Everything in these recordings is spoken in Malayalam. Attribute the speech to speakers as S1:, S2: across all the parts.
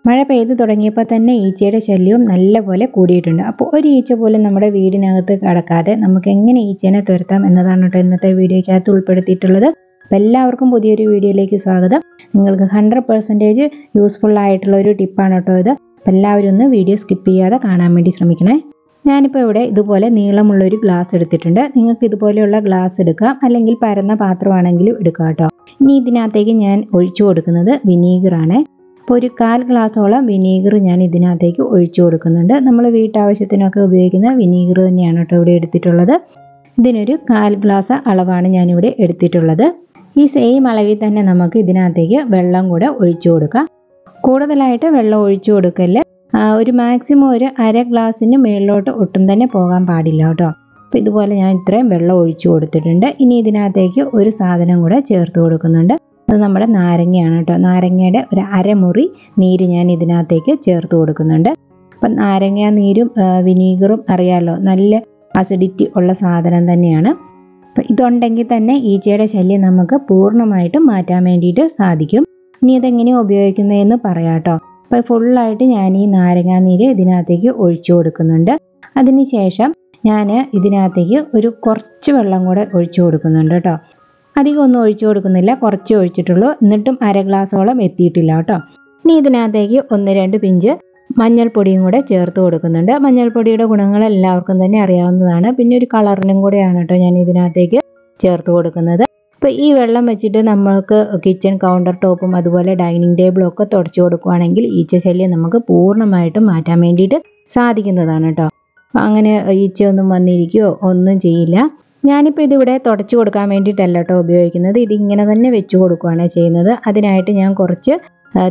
S1: മഴ പെയ്തു തുടങ്ങിയപ്പോൾ തന്നെ ഈച്ചയുടെ ശല്യവും നല്ലപോലെ കൂടിയിട്ടുണ്ട്. അപ്പോൾ ഒരു ഈച്ച പോലും നമ്മുടെ വീടിനകത്ത് കടക്കാതെ നമുക്ക് എങ്ങനെ ഈച്ചേനെ തുരത്താം എന്നതാണ് കേട്ടോ ഇന്നത്തെ വീഡിയോയ്ക്കകത്ത് ഉൾപ്പെടുത്തിയിട്ടുള്ളത്. അപ്പോൾ എല്ലാവർക്കും പുതിയൊരു വീഡിയോയിലേക്ക് സ്വാഗതം. നിങ്ങൾക്ക് 100% യൂസ്ഫുൾ ആയിട്ടുള്ള ഒരു ടിപ്പാണ് കേട്ടോ ഇത്. അപ്പോൾ എല്ലാവരും ഒന്ന് വീഡിയോ സ്കിപ്പ് ചെയ്യാതെ കാണാൻ വേണ്ടി ശ്രമിക്കണേ. ഞാനിപ്പോൾ ഇവിടെ ഇതുപോലെ നീളമുള്ളൊരു ഗ്ലാസ് എടുത്തിട്ടുണ്ട്. നിങ്ങൾക്ക് ഇതുപോലെയുള്ള ഗ്ലാസ് എടുക്കാം, അല്ലെങ്കിൽ പരന്ന പാത്രമാണെങ്കിലും എടുക്കാം കേട്ടോ. ഇനി ഇതിനകത്തേക്ക് ഞാൻ ഒഴിച്ചു കൊടുക്കുന്നത് വിനീഗറാണ്. അപ്പോൾ ഒരു 1/4 ഗ്ലാസോളം വിനീഗർ ഞാൻ ഇതിനകത്തേക്ക് ഒഴിച്ചു കൊടുക്കുന്നുണ്ട്. നമ്മൾ വീട്ടാവശ്യത്തിനൊക്കെ ഉപയോഗിക്കുന്ന വിനീഗർ തന്നെയാണ് കേട്ടോ ഇവിടെ എടുത്തിട്ടുള്ളത്. ഇതിനൊരു 1/4 ഗ്ലാസ് അളവാണ് ഞാനിവിടെ എടുത്തിട്ടുള്ളത്. ഈ സെയിം അളവിൽ തന്നെ നമുക്ക് ഇതിനകത്തേക്ക് വെള്ളം കൂടെ ഒഴിച്ചു കൊടുക്കാം. കൂടുതലായിട്ട് വെള്ളം ഒഴിച്ചു കൊടുക്കല്. ഒരു മാക്സിമം ഒരു 1/2 ഗ്ലാസ്സിന് മേളിലോട്ട് ഒട്ടും തന്നെ പോകാൻ പാടില്ല കേട്ടോ. അപ്പോൾ ഇതുപോലെ ഞാൻ ഇത്രയും വെള്ളം ഒഴിച്ചു കൊടുത്തിട്ടുണ്ട്. ഇനി ഇതിനകത്തേക്ക് ഒരു സാധനം കൂടെ ചേർത്ത് കൊടുക്കുന്നുണ്ട്. അത് നമ്മുടെ നാരങ്ങയാണ് കേട്ടോ. നാരങ്ങയുടെ ഒരു 1/2 മുറി നീര് ഞാൻ ഇതിനകത്തേക്ക് ചേർത്ത് കൊടുക്കുന്നുണ്ട്. അപ്പം നാരങ്ങ നീരും വിനീഗറും അറിയാമല്ലോ, നല്ല അസിഡിറ്റി ഉള്ള സാധനം തന്നെയാണ്. അപ്പം ഇതുണ്ടെങ്കിൽ തന്നെ ഈച്ചയുടെ ശല്യം നമുക്ക് പൂർണ്ണമായിട്ടും മാറ്റാൻ വേണ്ടിയിട്ട് സാധിക്കും. ഇനി ഇതെങ്ങനെയാണ് ഉപയോഗിക്കുന്നതെന്ന് പറയാം കേട്ടോ. അപ്പോൾ ഫുള്ളായിട്ട് ഞാൻ ഈ നാരങ്ങാ നീര് ഇതിനകത്തേക്ക് ഒഴിച്ചു കൊടുക്കുന്നുണ്ട്. അതിന് ശേഷം ഞാൻ ഇതിനകത്തേക്ക് ഒരു കുറച്ച് വെള്ളം കൂടെ ഒഴിച്ചു കൊടുക്കുന്നുണ്ട് കേട്ടോ. അധികം ഒന്നും ഒഴിച്ചു കൊടുക്കുന്നില്ല, കുറച്ച് ഒഴിച്ചിട്ടുള്ളൂ. എന്നിട്ടും 1/2 ഗ്ലാസോളം എത്തിയിട്ടില്ല കേട്ടോ. ഇനി ഇതിനകത്തേക്ക് 1-2 പിഞ്ച് മഞ്ഞൾപ്പൊടിയും കൂടെ ചേർത്ത് കൊടുക്കുന്നുണ്ട്. മഞ്ഞൾപ്പൊടിയുടെ ഗുണങ്ങൾ എല്ലാവർക്കും തന്നെ അറിയാവുന്നതാണ്. പിന്നെ ഒരു കളറിനും കൂടെയാണ് കേട്ടോ ഞാൻ ഇതിനകത്തേക്ക് ചേർത്ത് കൊടുക്കുന്നത്. അപ്പോൾ ഈ വെള്ളം വെച്ചിട്ട് നമ്മൾക്ക് കിച്ചൺ കൗണ്ടർ ടോപ്പും അതുപോലെ ഡൈനിങ് ടേബിളും ഒക്കെ തുടച്ചു കൊടുക്കുകയാണെങ്കിൽ ഈച്ച ശല്യം നമുക്ക് പൂർണ്ണമായിട്ടും മാറ്റാൻ വേണ്ടിയിട്ട് സാധിക്കുന്നതാണ് കേട്ടോ. അങ്ങനെ ഈച്ചയൊന്നും വന്നിരിക്കുകയോ ഒന്നും ചെയ്യില്ല. ഞാനിപ്പോൾ ഇതിവിടെ തുടച്ചു കൊടുക്കാൻ വേണ്ടിയിട്ടല്ല കേട്ടോ ഉപയോഗിക്കുന്നത്. ഇതിങ്ങനെ തന്നെ വെച്ച് കൊടുക്കുകയാണ് ചെയ്യുന്നത്. അതിനായിട്ട് ഞാൻ കുറച്ച്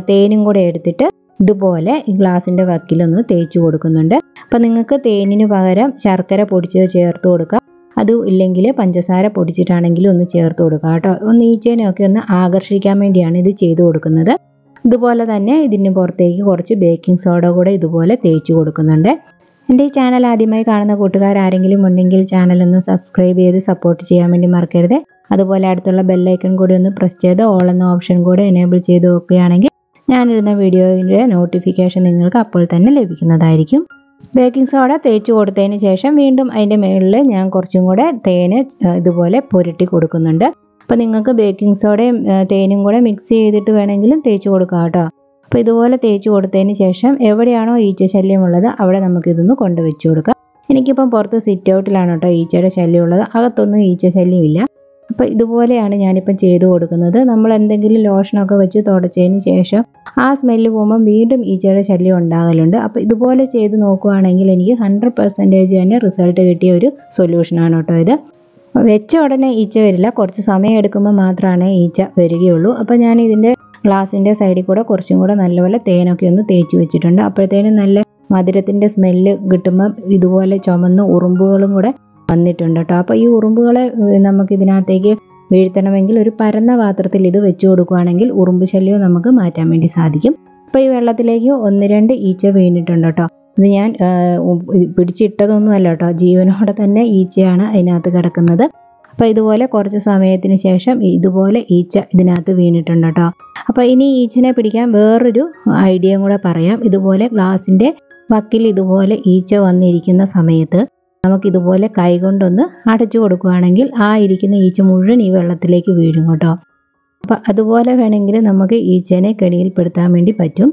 S1: തേനും കൂടെ എടുത്തിട്ട് ഇതുപോലെ ഈ ഗ്ലാസിൻ്റെ വക്കിലൊന്ന് തേച്ച് കൊടുക്കുന്നുണ്ട്. അപ്പോൾ നിങ്ങൾക്ക് തേനിന് പകരം ശർക്കര പൊടിച്ചത് ചേർത്ത് കൊടുക്കാം. അത് ഇല്ലെങ്കിൽ പഞ്ചസാര പൊടിച്ചിട്ടാണെങ്കിലും ഒന്ന് ചേർത്ത് കൊടുക്കാം കേട്ടോ. ഒന്ന് ഈച്ചേനെയൊക്കെ ഒന്ന് ആകർഷിക്കാൻ വേണ്ടിയാണ് ഇത് ചെയ്ത് കൊടുക്കുന്നത്. ഇതുപോലെ തന്നെ ഇതിന് പുറത്തേക്ക് കുറച്ച് ബേക്കിംഗ് സോഡ കൂടെ ഇതുപോലെ തേച്ച് കൊടുക്കുന്നുണ്ട്. എൻ്റെ ഈ ചാനൽ ആദ്യമായി കാണുന്ന കൂട്ടുകാർ ആരെങ്കിലും ഉണ്ടെങ്കിൽ ചാനലൊന്ന് സബ്സ്ക്രൈബ് ചെയ്ത് സപ്പോർട്ട് ചെയ്യാൻ വേണ്ടി മറക്കരുത്. അതുപോലെ അടുത്തുള്ള ബെല്ലൈക്കൺ കൂടി ഒന്ന് പ്രസ് ചെയ്ത് ഓൾ എന്ന ഓപ്ഷൻ കൂടെ എനേബിൾ ചെയ്ത് വെക്കുകയാണെങ്കിൽ ഞാനിടുന്ന വീഡിയോയുടെ നോട്ടിഫിക്കേഷൻ നിങ്ങൾക്ക് അപ്പോൾ തന്നെ ലഭിക്കുന്നതായിരിക്കും. ബേക്കിംഗ് സോഡ തേച്ച് കൊടുത്തതിന് ശേഷം വീണ്ടും അതിൻ്റെ മുകളിൽ ഞാൻ കുറച്ചും കൂടെ തേന് ഇതുപോലെ പുരട്ടി കൊടുക്കുന്നുണ്ട്. അപ്പോൾ നിങ്ങൾക്ക് ബേക്കിംഗ് സോഡയും തേനും കൂടെ മിക്സ് ചെയ്തിട്ട് വേണമെങ്കിലും തേച്ച് കൊടുക്കാം കേട്ടോ. അപ്പോൾ ഇതുപോലെ തേച്ച് കൊടുത്തതിന് ശേഷം എവിടെയാണോ ഈച്ച ശല്യമുള്ളത് അവിടെ നമുക്കിതൊന്ന് കൊണ്ടുവച്ച് കൊടുക്കാം. എനിക്കിപ്പം പുറത്ത് സിറ്റ് ഔട്ടിലാണ് കേട്ടോ ഈച്ചയുടെ ശല്യമുള്ളത്. അകത്തൊന്നും ഈച്ച ശല്യമില്ല. അപ്പോൾ ഇതുപോലെയാണ് ഞാനിപ്പം ചെയ്ത് കൊടുക്കുന്നത്. നമ്മൾ എന്തെങ്കിലും ലോഷനൊക്കെ വെച്ച് തുടച്ചതിന് ശേഷം ആ സ്മെല്ല് പോകുമ്പം വീണ്ടും ഈച്ചയുടെ ശല്യം ഉണ്ടാകലുണ്ട്. അപ്പോൾ ഇതുപോലെ ചെയ്ത് നോക്കുകയാണെങ്കിൽ എനിക്ക് 100% തന്നെ റിസൾട്ട് കിട്ടിയ ഒരു സൊല്യൂഷനാണ് കേട്ടോ ഇത്. വെച്ച ഉടനെ ഈച്ച വരില്ല, കുറച്ച് സമയം എടുക്കുമ്പോൾ മാത്രമാണ് ഈച്ച വരികയുള്ളൂ. അപ്പോൾ ഞാൻ ഇതിൻ്റെ ഗ്ലാസിൻ്റെ സൈഡിൽ കൂടെ കുറച്ചും കൂടെ നല്ലപോലെ തേനൊക്കെ ഒന്ന് തേച്ച് വെച്ചിട്ടുണ്ട്. അപ്പോഴത്തേനും നല്ല മധുരത്തിൻ്റെ സ്മെല്ല് കിട്ടുമ്പം ഇതുപോലെ ചുമന്ന ഉറുമ്പുകളും കൂടെ വന്നിട്ടുണ്ട് കേട്ടോ. അപ്പോൾ ഈ ഉറുമ്പുകളെ നമുക്ക് ഇതിനകത്തേക്ക് വീഴ്ത്തണമെങ്കിൽ ഒരു പരന്ന പാത്രത്തിൽ ഇത് വെച്ച് കൊടുക്കുകയാണെങ്കിൽ ഉറുമ്പ് ശല്യവും നമുക്ക് മാറ്റാൻ വേണ്ടി സാധിക്കും. അപ്പോൾ ഈ വെള്ളത്തിലേക്ക് 1-2 ഈച്ച വീണിട്ടുണ്ട് കേട്ടോ. ഇത് ഞാൻ പിടിച്ചിട്ടതൊന്നുമല്ല കേട്ടോ, ജീവനോടെ തന്നെ ഈച്ചയാണ് അതിനകത്ത് കിടക്കുന്നത്. അപ്പോൾ ഇതുപോലെ കുറച്ച് സമയത്തിന് ശേഷം ഇതുപോലെ ഈച്ച ഇതിനകത്ത് വീണിട്ടുണ്ട് കേട്ടോ. അപ്പോൾ ഇനി ഈച്ചനെ പിടിക്കാൻ വേറൊരു ഐഡിയയും കൂടെ പറയാം. ഇതുപോലെ ഗ്ലാസിൻ്റെ വക്കിൽ ഇതുപോലെ ഈച്ച വന്നിരിക്കുന്ന സമയത്ത് നമുക്കിതുപോലെ കൈകൊണ്ടൊന്ന് അടച്ചു കൊടുക്കുകയാണെങ്കിൽ ആ ഇരിക്കുന്ന ഈച്ച മുഴുവൻ ഈ വെള്ളത്തിലേക്ക് വീഴും കേട്ടോ. അപ്പോൾ അതുപോലെ വേണമെങ്കിൽ നമുക്ക് ഈച്ചേനെ കെണിയിൽപ്പെടുത്താൻ വേണ്ടി പറ്റും.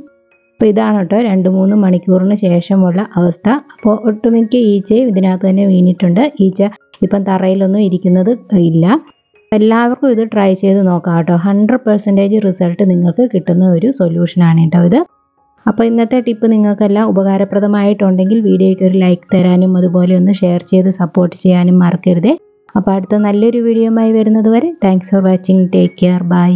S1: അപ്പോൾ ഇതാണ് കേട്ടോ 2-3 മണിക്കൂറിന് ശേഷമുള്ള അവസ്ഥ. അപ്പോൾ ഒട്ടുമിക്ക ഈച്ചയും ഇതിനകത്ത് തന്നെ വീണിട്ടുണ്ട്. ഈച്ച ഇപ്പം തറയിലൊന്നും ഇരിക്കുന്നത് ഇല്ല. എല്ലാവർക്കും ഇത് ട്രൈ ചെയ്ത് നോക്കാം കേട്ടോ. 100% റിസൾട്ട് നിങ്ങൾക്ക് കിട്ടുന്ന ഒരു സൊല്യൂഷനാണ് കേട്ടോ ഇത്. അപ്പോൾ ഇന്നത്തെ ടിപ്പ് നിങ്ങൾക്കെല്ലാം ഉപകാരപ്രദമായിട്ടുണ്ടെങ്കിൽ വീഡിയോയ്ക്ക് ഒരു ലൈക്ക് തരാനും അതുപോലെ ഒന്ന് ഷെയർ ചെയ്ത് സപ്പോർട്ട് ചെയ്യാനും മറക്കരുത്. അപ്പോൾ അടുത്ത നല്ലൊരു വീഡിയോയുമായി വരുന്നത് വരെ thanks for watching. Take care. By.